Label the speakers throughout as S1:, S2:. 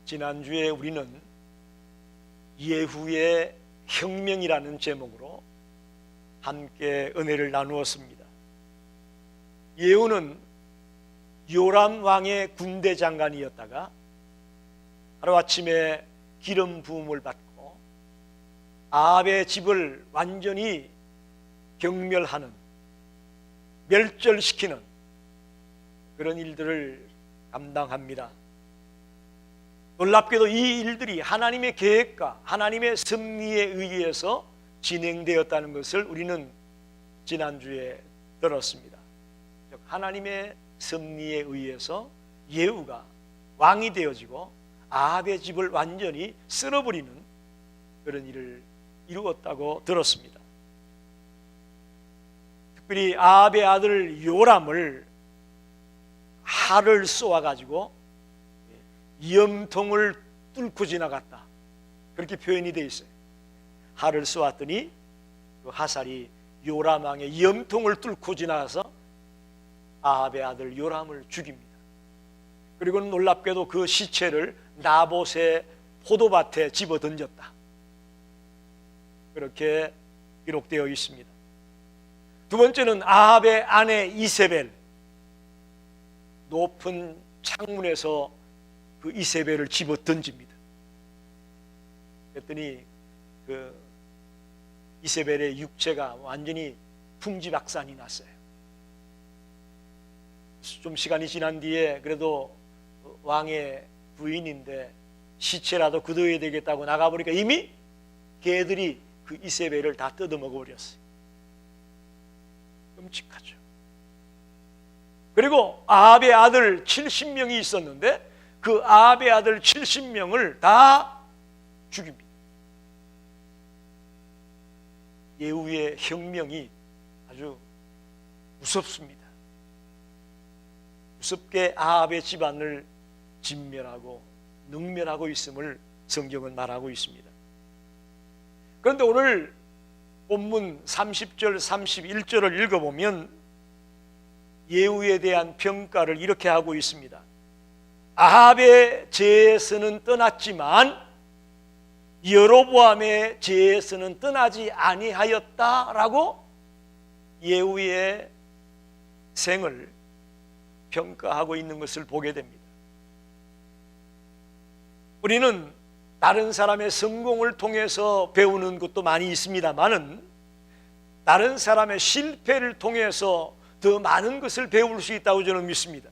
S1: 지난주에 우리는 예후의 혁명이라는 제목으로 함께 은혜를 나누었습니다. 예후는 요람 왕의 군대 장관이었다가 하루아침에 기름 부음을 받고 아합의 집을 완전히 경멸하는, 멸절시키는 그런 일들을 감당합니다. 놀랍게도 이 일들이 하나님의 계획과 하나님의 섭리에 의해서 진행되었다는 것을 우리는 지난주에 들었습니다. 즉 하나님의 섭리에 의해서 예후가 왕이 되어지고 아합의 집을 완전히 쓸어버리는 그런 일을 이루었다고 들었습니다. 특별히 아합의 아들 요람을 활을 쏘아가지고 염통을 뚫고 지나갔다, 그렇게 표현이 되어 있어요. 활을 쏘았더니 그 화살이 요람 왕의 염통을 뚫고 지나가서 아합의 아들 요람을 죽입니다. 그리고 놀랍게도 그 시체를 나봇의 포도밭에 집어 던졌다, 그렇게 기록되어 있습니다. 두 번째는 아합의 아내 이세벨, 높은 창문에서 그 이세벨을 집어 던집니다. 그랬더니 그 이세벨의 육체가 완전히 풍지박산이 났어요. 좀 시간이 지난 뒤에 그래도 왕의 부인인데 시체라도 굳어야 되겠다고 나가보니까 이미 개들이 그 이세벨을 다 뜯어먹어버렸어요. 끔찍하죠. 그리고 아합의 아들 70명이 있었는데 그 아합의 아들 70명을 다 죽입니다. 예후의 혁명이 아주 무섭습니다. 무섭게 아합의 집안을 진멸하고 능멸하고 있음을 성경은 말하고 있습니다. 그런데 오늘 본문 30절 31절을 읽어보면 예후에 대한 평가를 이렇게 하고 있습니다. 아합의 죄에서는 떠났지만 여로보암의 죄에서는 떠나지 아니하였다라고 예후의 생을 평가하고 있는 것을 보게 됩니다. 우리는 다른 사람의 성공을 통해서 배우는 것도 많이 있습니다만은 다른 사람의 실패를 통해서 더 많은 것을 배울 수 있다고 저는 믿습니다.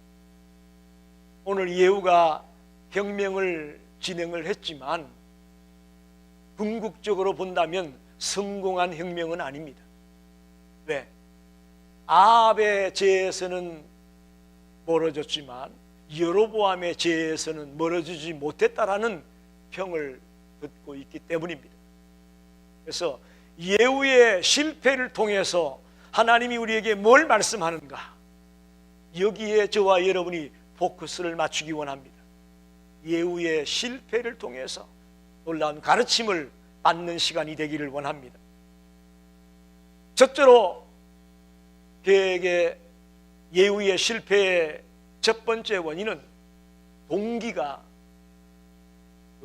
S1: 오늘 예후가 혁명을 진행을 했지만 궁극적으로 본다면 성공한 혁명은 아닙니다. 왜? 아합의 죄에서는 멀어졌지만 여로보암의 죄에서는 멀어지지 못했다라는 평을 듣고 있기 때문입니다. 그래서 예후의 실패를 통해서 하나님이 우리에게 뭘 말씀하는가, 여기에 저와 여러분이 포커스를 맞추기 원합니다. 예후의 실패를 통해서 놀라운 가르침을 받는 시간이 되기를 원합니다. 첫째로 그에게 예후의 실패의 첫 번째 원인은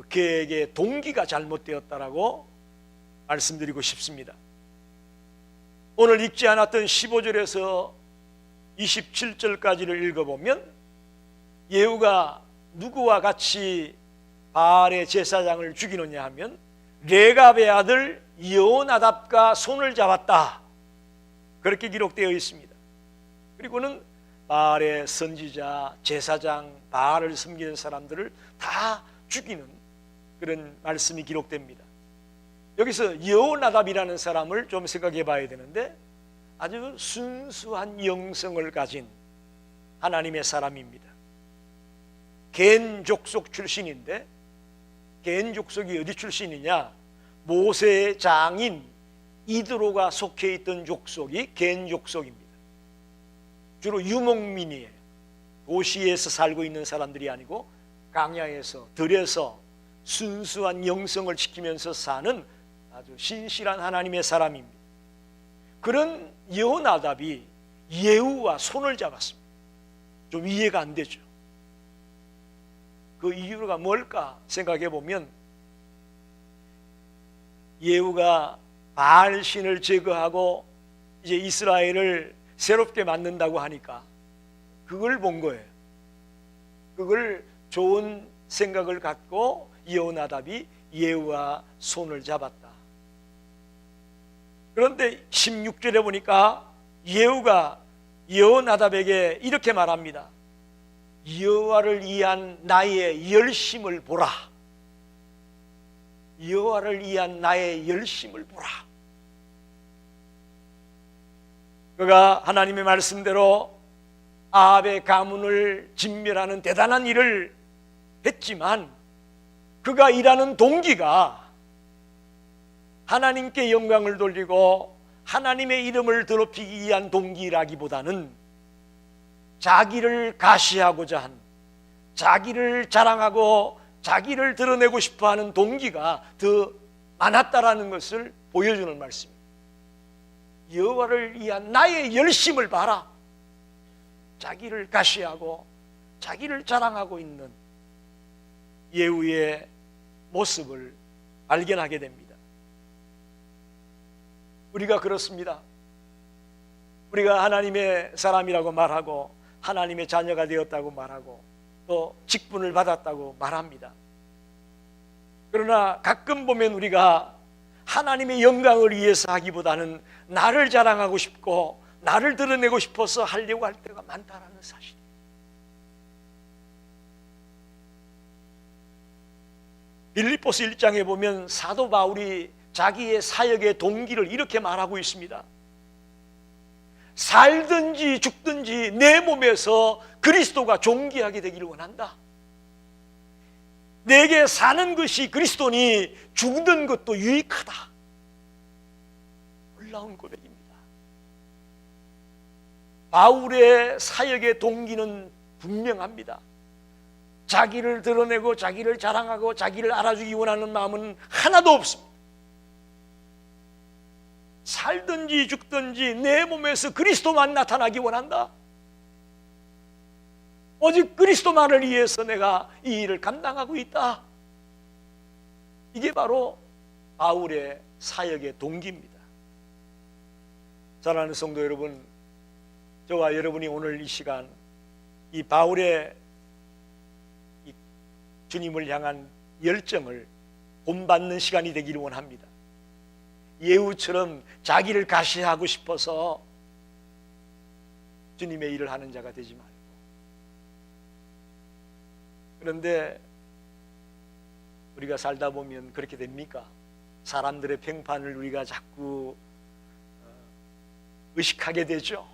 S1: 그에게 동기가 잘못되었다라고 말씀드리고 싶습니다. 오늘 읽지 않았던 15절에서 27절까지를 읽어보면 예후가 누구와 같이 바알의 제사장을 죽이느냐 하면 레갑의 아들 여호나답과 손을 잡았다, 그렇게 기록되어 있습니다. 그리고는 바알의 선지자, 제사장, 바알을 섬기는 사람들을 다 죽이는 그런 말씀이 기록됩니다. 여기서 여호나답이라는 사람을 좀 생각해 봐야 되는데 아주 순수한 영성을 가진 하나님의 사람입니다. 겐 족속 출신인데, 겐 족속이 어디 출신이냐? 모세의 장인 이드로가 속해 있던 족속이 겐 족속입니다. 주로 유목민이에요. 도시에서 살고 있는 사람들이 아니고 광야에서, 들에서 순수한 영성을 지키면서 사는 아주 신실한 하나님의 사람입니다. 그런 여호나답이 예후와 손을 잡았습니다. 좀 이해가 안 되죠. 그 이유가 뭘까 생각해 보면, 예후가 바알 신을 제거하고 이제 이스라엘을 새롭게 만든다고 하니까 그걸 본 거예요. 그걸 좋은 생각을 갖고 여호나답이 예후와 손을 잡았다. 그런데 16절에 보니까 예후가 여호나답에게 이렇게 말합니다. 여호와를 위한 나의 열심을 보라. 여호와를 위한 나의 열심을 보라. 그가 하나님의 말씀대로 아합의 가문을 진멸하는 대단한 일을 했지만, 그가 일하는 동기가 하나님께 영광을 돌리고 하나님의 이름을 더럽히기 위한 동기라기보다는 자기를 가시하고자 한, 자기를 자랑하고 자기를 드러내고 싶어하는 동기가 더 많았다라는 것을 보여주는 말씀입니다. 여호와를 위한 나의 열심을 봐라. 자기를 가시하고 자기를 자랑하고 있는 예후의 모습을 발견하게 됩니다. 우리가 그렇습니다. 우리가 하나님의 사람이라고 말하고 하나님의 자녀가 되었다고 말하고 또 직분을 받았다고 말합니다. 그러나 가끔 보면 우리가 하나님의 영광을 위해서 하기보다는 나를 자랑하고 싶고 나를 드러내고 싶어서 하려고 할 때가 많다라는 사실이에요. 빌립보서 1장에 보면 사도 바울이 자기의 사역의 동기를 이렇게 말하고 있습니다. 살든지 죽든지 내 몸에서 그리스도가 존귀하게 되기를 원한다. 내게 사는 것이 그리스도니 죽는 것도 유익하다. 놀라운 고백입니다. 바울의 사역의 동기는 분명합니다. 자기를 드러내고 자기를 자랑하고 자기를 알아주기 원하는 마음은 하나도 없습니다. 살든지 죽든지 내 몸에서 그리스도만 나타나기 원한다. 오직 그리스도만을 위해서 내가 이 일을 감당하고 있다. 이게 바로 바울의 사역의 동기입니다. 사랑하는 성도 여러분, 저와 여러분이 오늘 이 시간 이 바울의 이 주님을 향한 열정을 본받는 시간이 되기를 원합니다. 예후처럼 자기를 가시하고 싶어서 주님의 일을 하는 자가 되지 말고, 그런데 우리가 살다 보면 그렇게 됩니까? 사람들의 평판을 우리가 자꾸 의식하게 되죠.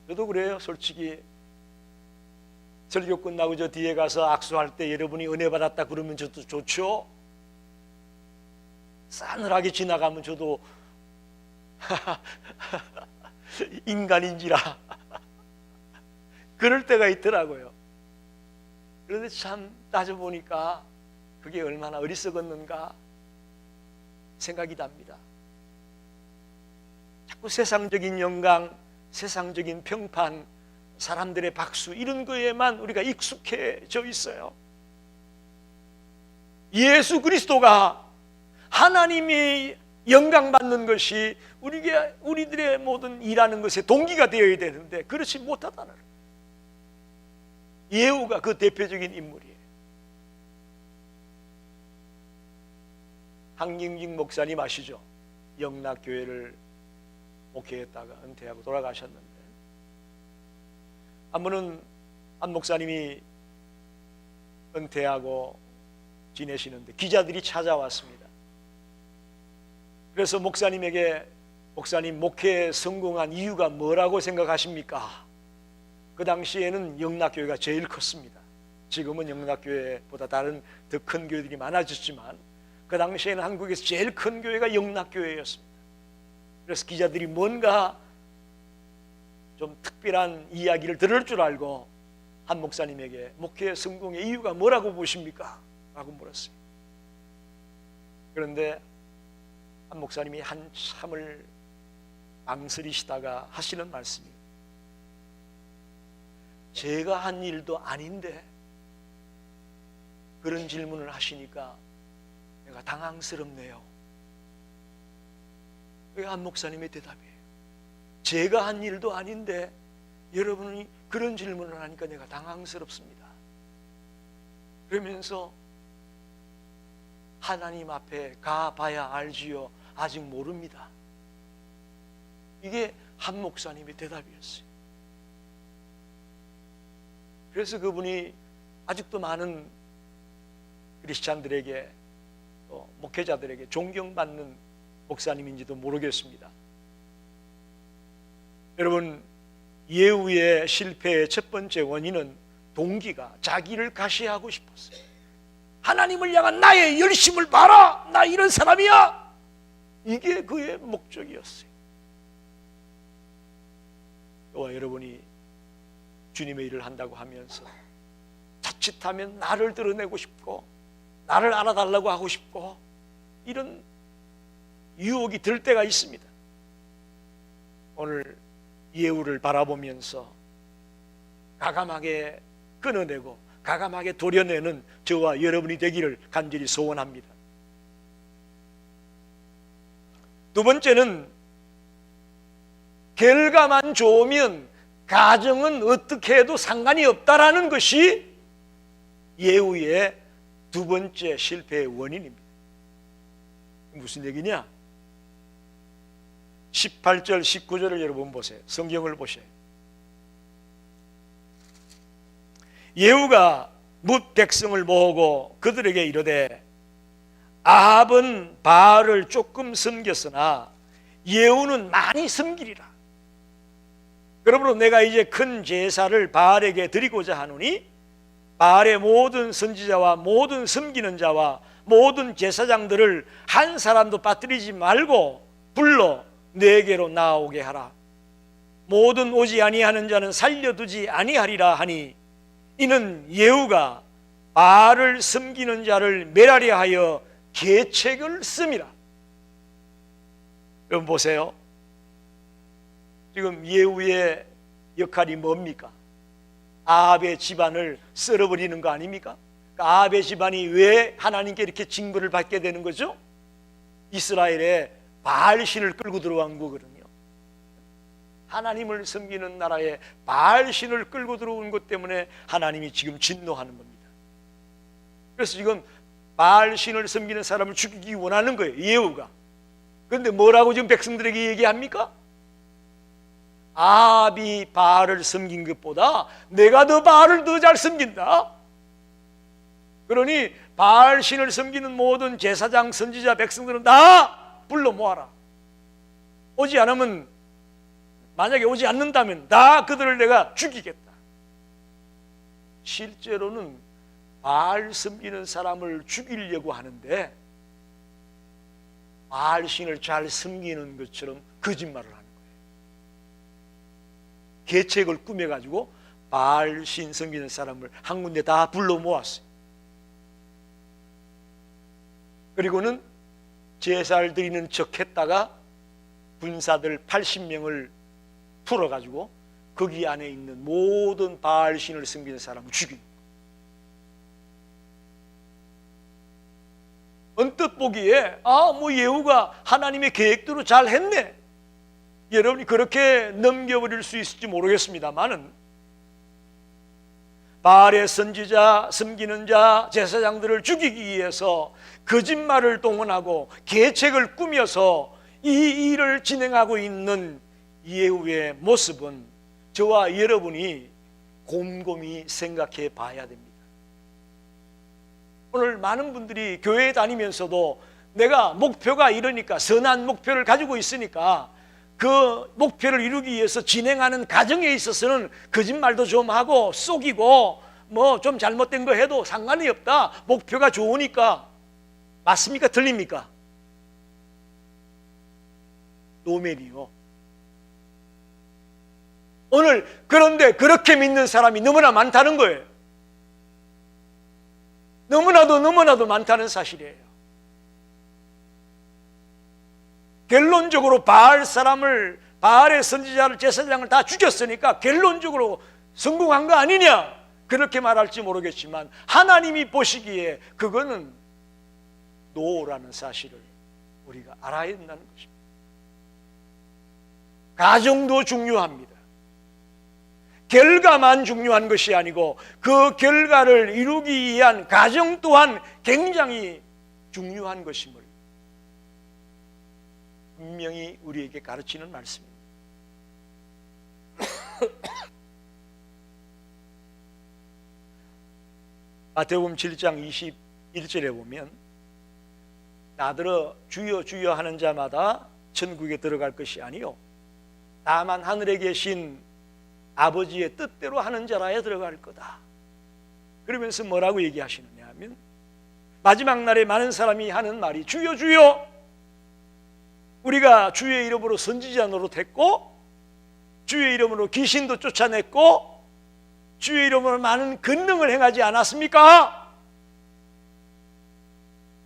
S1: 저도 그래요. 솔직히 설교 끝나고 저 뒤에 가서 악수할 때 여러분이 은혜 받았다 그러면 저도 좋죠. 싸늘하게 지나가면 저도 인간인지라 그럴 때가 있더라고요. 그런데 참 따져보니까 그게 얼마나 어리석었는가 생각이 납니다. 자꾸 세상적인 영광, 세상적인 평판, 사람들의 박수 이런 거에만 우리가 익숙해져 있어요. 예수 그리스도가 하나님이 영광 받는 것이 우리들의 모든 일하는 것의 동기가 되어야 되는데 그렇지 못하다는 거예요. 예후가 그 대표적인 인물이에요. 한경직 목사님 아시죠? 영락교회를 목회했다가 은퇴하고 돌아가셨는데, 한 번은 한 목사님이 은퇴하고 지내시는데 기자들이 찾아왔습니다. 그래서 목사님에게, 목사님 목회에 성공한 이유가 뭐라고 생각하십니까? 그 당시에는 영락교회가 제일 컸습니다. 지금은 영락교회보다 다른 더 큰 교회들이 많아졌지만 그 당시에는 한국에서 제일 큰 교회가 영락교회였습니다. 그래서 기자들이 뭔가 좀 특별한 이야기를 들을 줄 알고 한 목사님에게 목회 성공의 이유가 뭐라고 보십니까? 라고 물었어요. 그런데 한 목사님이 한참을 망설이시다가 하시는 말씀이, 제가 한 일도 아닌데 그런 질문을 하시니까 내가 당황스럽네요. 그게 한 목사님의 대답이에요. 제가 한 일도 아닌데 여러분이 그런 질문을 하니까 내가 당황스럽습니다. 그러면서 하나님 앞에 가봐야 알지요. 아직 모릅니다. 이게 한 목사님의 대답이었어요. 그래서 그분이 아직도 많은 크리스찬들에게 또 목회자들에게 존경받는 목사님인지도 모르겠습니다. 여러분, 예후의 실패의 첫 번째 원인은 동기가 자기를 가시하고 싶었어요. 하나님을 향한 나의 열심을 봐라! 나 이런 사람이야! 이게 그의 목적이었어요. 저와 여러분이 주님의 일을 한다고 하면서 자칫하면 나를 드러내고 싶고 나를 알아달라고 하고 싶고 이런 유혹이 들 때가 있습니다. 오늘 예후를 바라보면서 가감하게 끊어내고 가감하게 도려내는 저와 여러분이 되기를 간절히 소원합니다. 두 번째는 결과만 좋으면 가정은 어떻게 해도 상관이 없다라는 것이 예후의 두 번째 실패의 원인입니다. 무슨 얘기냐? 18절 19절을 여러분 보세요. 성경을 보세요. 예후가 뭇 백성을 모으고 그들에게 이르되 아합은 바알을 조금 섬겼으나 예후는 많이 섬기리라. 그러므로 내가 이제 큰 제사를 바알에게 드리고자 하노니 바알의 모든 선지자와 모든 섬기는 자와 모든 제사장들을 한 사람도 빠뜨리지 말고 불러 내게로 나오게 하라. 모든 오지 아니하는 자는 살려두지 아니하리라 하니 이는 예후가 바알을 섬기는 자를 멸하려 하여 계책을 씁니다. 여러분 보세요. 지금 예후의 역할이 뭡니까? 아합의 집안을 썰어버리는 거 아닙니까? 아합의 집안이 왜 하나님께 이렇게 징벌을 받게 되는 거죠? 이스라엘에 바알신을 끌고 들어간 거거든요. 하나님을 섬기는 나라에 바알신을 끌고 들어온 것 때문에 하나님이 지금 진노하는 겁니다. 그래서 지금 바알신을 섬기는 사람을 죽이기 원하는 거예요, 예후가. 그런데 뭐라고 지금 백성들에게 얘기합니까? 아합이 바알을 섬긴 것보다 내가 더 바알을 더 잘 섬긴다. 그러니 바알신을 섬기는 모든 제사장, 선지자, 백성들은 다 불러 모아라. 오지 않으면, 만약에 오지 않는다면 다 그들을 내가 죽이겠다. 실제로는 바알 섬기는 사람을 죽이려고 하는데 바알신을 잘 섬기는 것처럼 거짓말을 하는 거예요. 계책을 꾸며가지고 바알신 섬기는 사람을 한 군데 다 불러 모았어요. 그리고는 제사를 드리는 척 했다가 군사들 80명을 풀어가지고 거기 안에 있는 모든 바알신을 섬기는 사람을 죽인. 언뜻 보기에 예후가 하나님의 계획대로 잘 했네. 여러분이 그렇게 넘겨버릴 수 있을지 모르겠습니다만은 바알의 선지자, 섬기는 자, 제사장들을 죽이기 위해서 거짓말을 동원하고 계책을 꾸며서 이 일을 진행하고 있는 예후의 모습은 저와 여러분이 곰곰이 생각해 봐야 됩니다. 오늘 많은 분들이 교회에 다니면서도 내가 목표가 이러니까, 선한 목표를 가지고 있으니까 그 목표를 이루기 위해서 진행하는 과정에 있어서는 거짓말도 좀 하고 속이고 뭐 좀 잘못된 거 해도 상관이 없다. 목표가 좋으니까. 맞습니까? 틀립니까? 노멜이요. 오늘 그런데 그렇게 믿는 사람이 너무나 많다는 거예요. 너무나도 많다는 사실이에요. 결론적으로 바알의 선지자를, 제사장을 다 죽였으니까 결론적으로 성공한 거 아니냐? 그렇게 말할지 모르겠지만 하나님이 보시기에 그거는 노라는 사실을 우리가 알아야 된다는 것입니다. 가정도 중요합니다. 결과만 중요한 것이 아니고 그 결과를 이루기 위한 가정 또한 굉장히 중요한 것임을 분명히 우리에게 가르치는 말씀입니다. 마태복음 7장 21절에 보면 나더러 주여 주여 하는 자마다 천국에 들어갈 것이 아니요 다만 하늘에 계신 아버지의 뜻대로 하는 자라야 들어갈 거다. 그러면서 뭐라고 얘기하시느냐 하면 마지막 날에 많은 사람이 하는 말이 주여 주여, 우리가 주의 이름으로 선지자 노릇했고 주의 이름으로 귀신도 쫓아냈고 주의 이름으로 많은 권능을 행하지 않았습니까?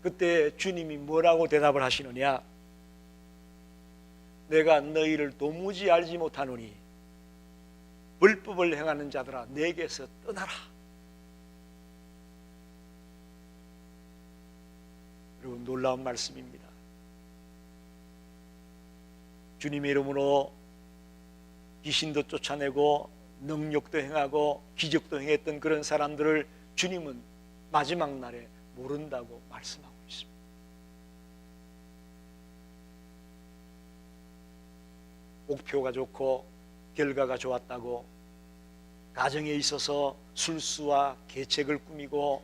S1: 그때 주님이 뭐라고 대답을 하시느냐? 내가 너희를 도무지 알지 못하노니 불법을 행하는 자들아 내게서 떠나라. 여러분, 놀라운 말씀입니다. 주님의 이름으로 귀신도 쫓아내고 능력도 행하고 기적도 행했던 그런 사람들을 주님은 마지막 날에 모른다고 말씀하고 있습니다. 목표가 좋고 결과가 좋았다고 가정에 있어서 술수와 계책을 꾸미고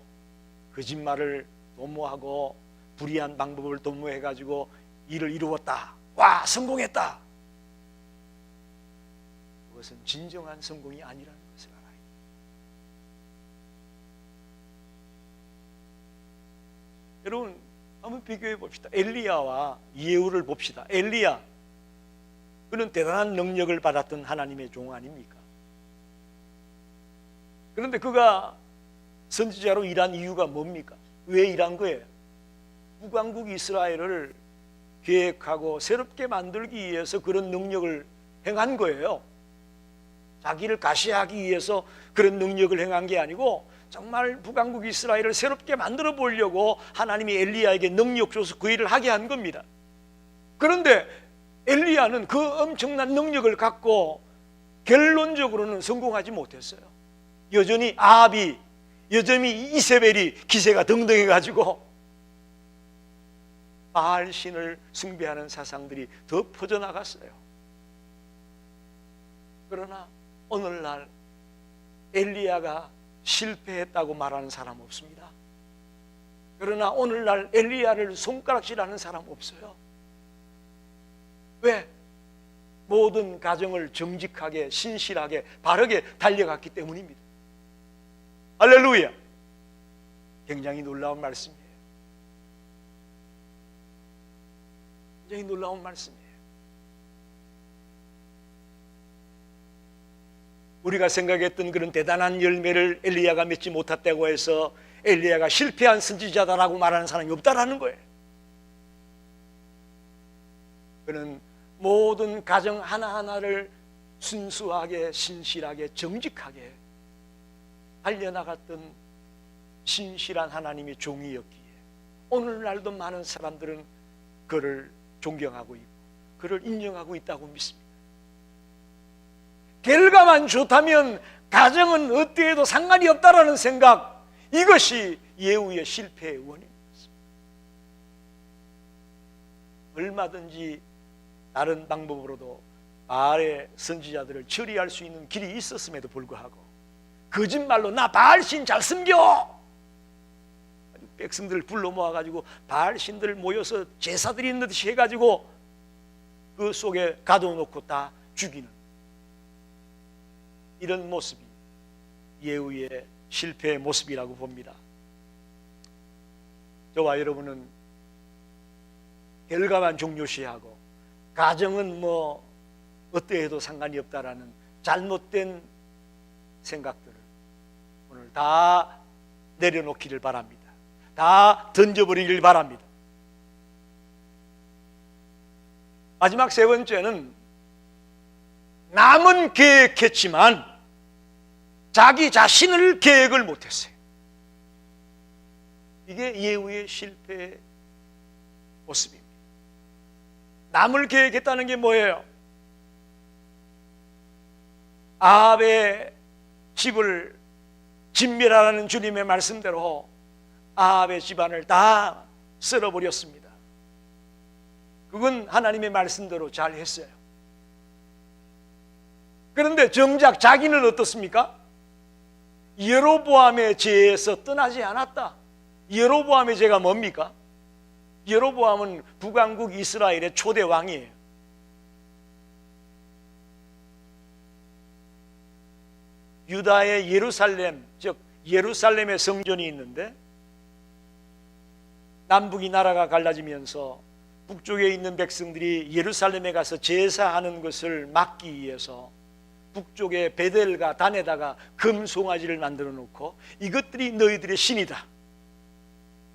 S1: 거짓말을 도모하고 불의한 방법을 도모해가지고 일을 이루었다, 와 성공했다, 그것은 진정한 성공이 아니라는 것을 알아야 합니다. 여러분, 한번 비교해 봅시다. 엘리야와 예후를 봅시다. 엘리야, 그는 대단한 능력을 받았던 하나님의 종 아닙니까? 그런데 그가 선지자로 일한 이유가 뭡니까? 왜 일한 거예요? 북왕국 이스라엘을 계획하고 새롭게 만들기 위해서 그런 능력을 행한 거예요. 자기를 가시하기 위해서 그런 능력을 행한 게 아니고 정말 북왕국 이스라엘을 새롭게 만들어 보려고 하나님이 엘리야에게 능력 줘서 그 일을 하게 한 겁니다. 그런데 엘리야는 그 엄청난 능력을 갖고 결론적으로는 성공하지 못했어요. 여전히 아합이, 여전히 이세벨이 기세가 등등해가지고 바알 신을 숭배하는 사상들이 더 퍼져나갔어요. 그러나 오늘날 엘리야가 실패했다고 말하는 사람 없습니다. 그러나 오늘날 엘리야를 손가락질하는 사람 없어요. 왜? 모든 가정을 정직하게, 신실하게, 바르게 달려갔기 때문입니다. 할렐루야! 굉장히 놀라운 말씀이에요. 굉장히 놀라운 말씀이에요. 우리가 생각했던 그런 대단한 열매를 엘리야가 맺지 못했다고 해서 엘리야가 실패한 선지자다라고 말하는 사람이 없다라는 거예요. 그는 모든 가정 하나하나를 순수하게, 신실하게, 정직하게 달려나갔던 신실한 하나님의 종이었기에 오늘날도 많은 사람들은 그를 존경하고 있고 그를 인정하고 있다고 믿습니다. 결과만 좋다면 가정은 어때해도 상관이 없다라는 생각, 이것이 예후의 실패의 원인이었습니다. 얼마든지 다른 방법으로도 바알의 선지자들을 처리할 수 있는 길이 있었음에도 불구하고 거짓말로 나 바알신 잘 섬겨! 백성들을 불러 모아가지고 바알신들 모여서 제사 드리는 듯이 해가지고 그 속에 가둬놓고 다 죽이는 이런 모습이 예후의 실패의 모습이라고 봅니다. 저와 여러분은 결과만 중요시하고 가정은 뭐 어때해도 상관이 없다라는 잘못된 생각들을 오늘 다 내려놓기를 바랍니다. 다 던져버리길 바랍니다. 마지막 세 번째는 남은 계획했지만 자기 자신을 계획을 못했어요. 이게 예후의 실패의 모습입니다. 남을 계획했다는 게 뭐예요? 아합의 집을 진멸하라는 주님의 말씀대로 아합의 집안을 다 쓸어버렸습니다. 그건 하나님의 말씀대로 잘 했어요. 그런데 정작 자기는 어떻습니까? 여로보암의 죄에서 떠나지 않았다. 여로보암의 죄가 뭡니까? 여로보암은 북왕국 이스라엘의 초대 왕이에요. 유다의 예루살렘, 즉 예루살렘의 성전이 있는데 남북이 나라가 갈라지면서 북쪽에 있는 백성들이 예루살렘에 가서 제사하는 것을 막기 위해서 북쪽에 베델과 단에다가 금송아지를 만들어 놓고 이것들이 너희들의 신이다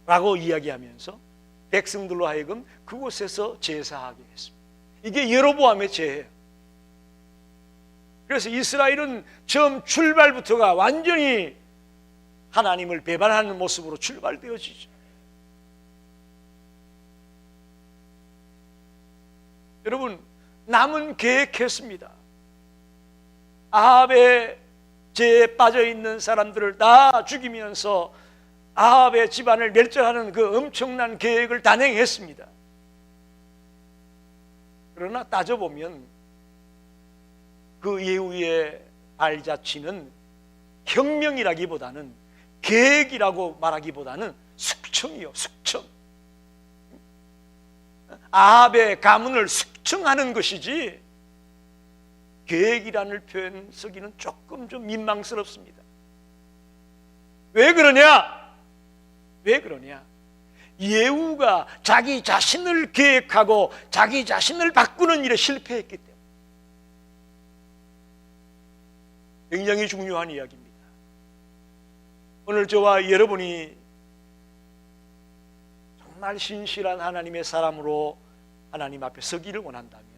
S1: 라고 이야기하면서 백성들로 하여금 그곳에서 제사하게 했습니다. 이게 여로보암의 죄예요. 그래서 이스라엘은 처음 출발부터가 완전히 하나님을 배반하는 모습으로 출발되어지죠. 여러분, 남은 계획했습니다. 아합의 죄에 빠져있는 사람들을 다 죽이면서 아합의 집안을 멸절하는 그 엄청난 계획을 단행했습니다. 그러나 따져보면 그 예후의 발자취는 혁명이라기보다는 계획이라고 말하기보다는 숙청이요, 숙청. 아합의 가문을 숙청하는 것이지 계획이라는 표현 쓰기는 조금 좀 민망스럽습니다. 왜 그러냐? 왜 그러냐? 예후가 자기 자신을 계획하고 자기 자신을 바꾸는 일에 실패했기 때문에. 굉장히 중요한 이야기입니다. 오늘 저와 여러분이 정말 신실한 하나님의 사람으로 하나님 앞에 서기를 원한다면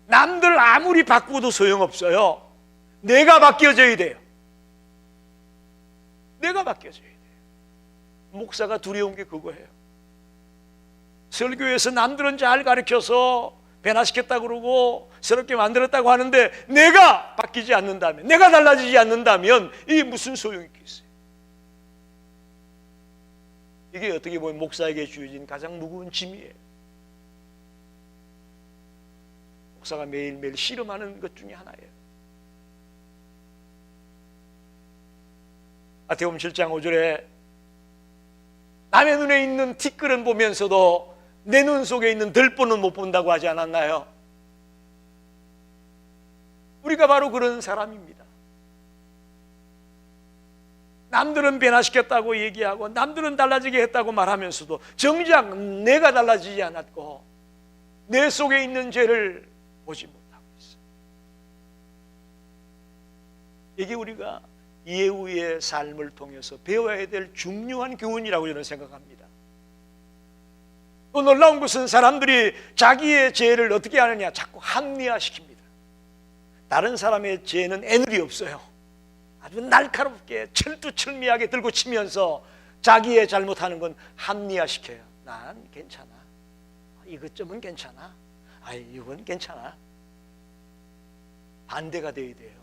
S1: 남들 아무리 바꾸어도 소용없어요. 내가 바뀌어져야 돼요. 내가 바뀌어져야 돼요. 목사가 두려운 게 그거예요. 설교에서 남들은 잘 가르쳐서 변화시켰다고 그러고 새롭게 만들었다고 하는데 내가 바뀌지 않는다면, 내가 달라지지 않는다면 이게 무슨 소용이 있겠어요? 이게 어떻게 보면 목사에게 주어진 가장 무거운 짐이에요. 목사가 매일매일 실험하는 것 중에 하나예요. 마태복음 7장 5절에 남의 눈에 있는 티끌은 보면서도 내 눈 속에 있는 들보는 못 본다고 하지 않았나요? 우리가 바로 그런 사람입니다. 남들은 변화시켰다고 얘기하고 남들은 달라지게 했다고 말하면서도 정작 내가 달라지지 않았고 내 속에 있는 죄를 보지 못하고 있어요. 이게 우리가 예후의 삶을 통해서 배워야 될 중요한 교훈이라고 저는 생각합니다. 또 놀라운 것은 사람들이 자기의 죄를 어떻게 하느냐, 자꾸 합리화시킵니다. 다른 사람의 죄는 애늘이 없어요. 아주 날카롭게 철두철미하게 들고 치면서 자기의 잘못하는 건 합리화시켜요. 난 괜찮아. 이것 점은 괜찮아. 이건 괜찮아. 반대가 돼야 돼요.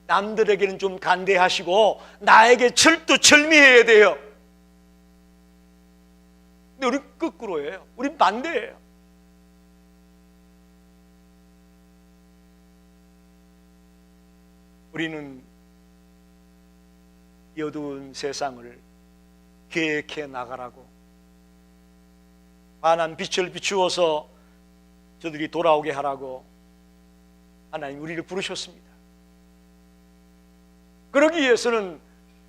S1: 남들에게는 좀 간대하시고 나에게 철두철미해야 돼요. 근데 우리 거꾸로예요. 우리 반대예요. 우리는 이 어두운 세상을 계획해 나가라고 환한 빛을 비추어서 저들이 돌아오게 하라고 하나님 우리를 부르셨습니다. 그러기 위해서는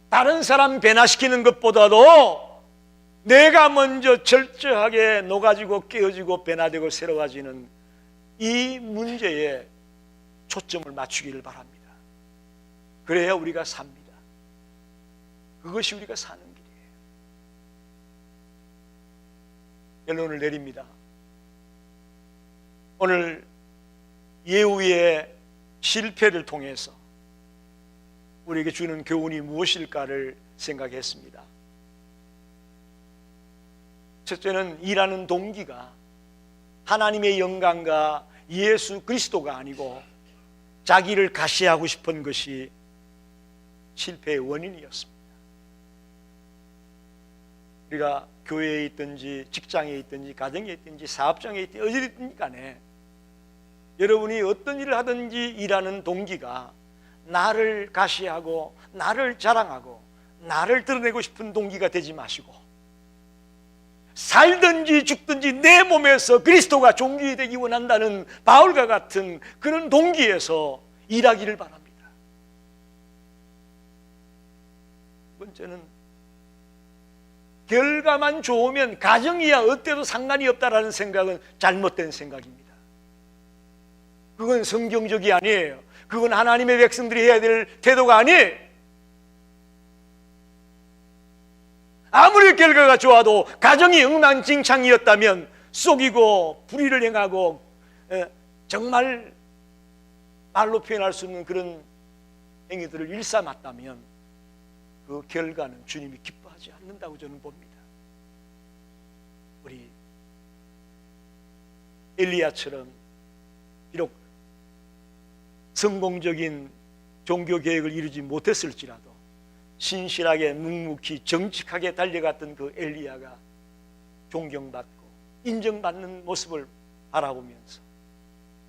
S1: 다른 사람 변화시키는 것보다도 내가 먼저 철저하게 녹아지고 깨어지고 변화되고 새로워지는 이 문제에 초점을 맞추기를 바랍니다. 그래야 우리가 삽니다. 그것이 우리가 사는 길이에요. 결론을 내립니다. 오늘 예후의 실패를 통해서 우리에게 주는 교훈이 무엇일까를 생각했습니다. 첫째는 일하는 동기가 하나님의 영광과 예수 그리스도가 아니고 자기를 가시하고 싶은 것이 실패의 원인이었습니다. 우리가 교회에 있든지 직장에 있든지 가정에 있든지 사업장에 있든지 어디든 간에 여러분이 어떤 일을 하든지 일하는 동기가 나를 가시하고 나를 자랑하고 나를 드러내고 싶은 동기가 되지 마시고 살든지 죽든지 내 몸에서 그리스도가 존귀되기 원한다는 바울과 같은 그런 동기에서 일하기를 바랍니다. 두 번째는 결과만 좋으면 가정이야 어때도 상관이 없다라는 생각은 잘못된 생각입니다. 그건 성경적이 아니에요. 그건 하나님의 백성들이 해야 될 태도가 아니에요. 아무리 결과가 좋아도 가정이 엉망진창이었다면 속이고 불의를 행하고 정말 말로 표현할 수 없는 그런 행위들을 일삼았다면 그 결과는 주님이 기뻐하지 않는다고 저는 봅니다. 우리 엘리야처럼 비록 성공적인 종교 계획을 이루지 못했을지라도 신실하게 묵묵히 정직하게 달려갔던 그 엘리야가 존경받고 인정받는 모습을 바라보면서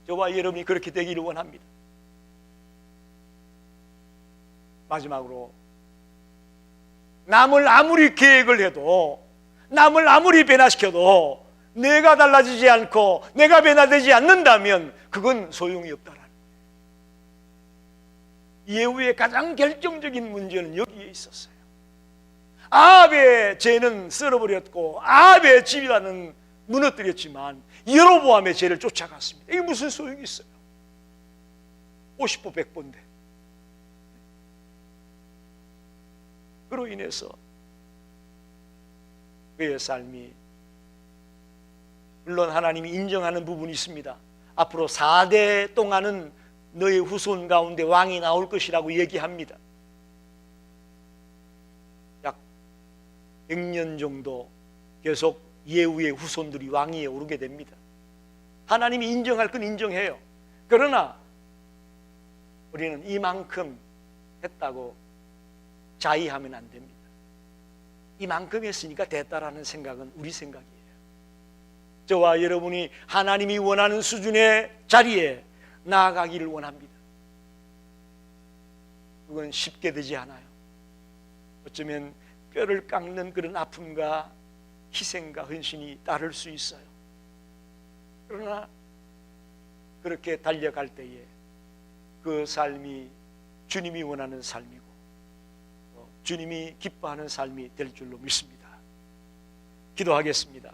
S1: 저와 여러분이 그렇게 되기를 원합니다. 마지막으로 남을 아무리 계획을 해도 남을 아무리 변화시켜도 내가 달라지지 않고 내가 변화되지 않는다면 그건 소용이 없다라는 예후의 가장 결정적인 문제는 여기에 있었어요. 아합의 죄는 썰어버렸고 아합의 집안은 무너뜨렸지만 여로보암의 죄를 쫓아갔습니다. 이게 무슨 소용이 있어요? 50보 100보인데. 그로 인해서 그의 삶이 물론 하나님이 인정하는 부분이 있습니다. 앞으로 4대 동안은 너의 후손 가운데 왕이 나올 것이라고 얘기합니다. 약 100년 정도 계속 예후의 후손들이 왕위에 오르게 됩니다. 하나님이 인정할 건 인정해요. 그러나 우리는 이만큼 했다고 자의하면 안 됩니다. 이만큼 했으니까 됐다라는 생각은 우리 생각이에요. 저와 여러분이 하나님이 원하는 수준의 자리에 나아가기를 원합니다. 그건 쉽게 되지 않아요. 어쩌면 뼈를 깎는 그런 아픔과 희생과 헌신이 따를 수 있어요. 그러나 그렇게 달려갈 때에 그 삶이 주님이 원하는 삶이고 주님이 기뻐하는 삶이 될 줄로 믿습니다. 기도하겠습니다.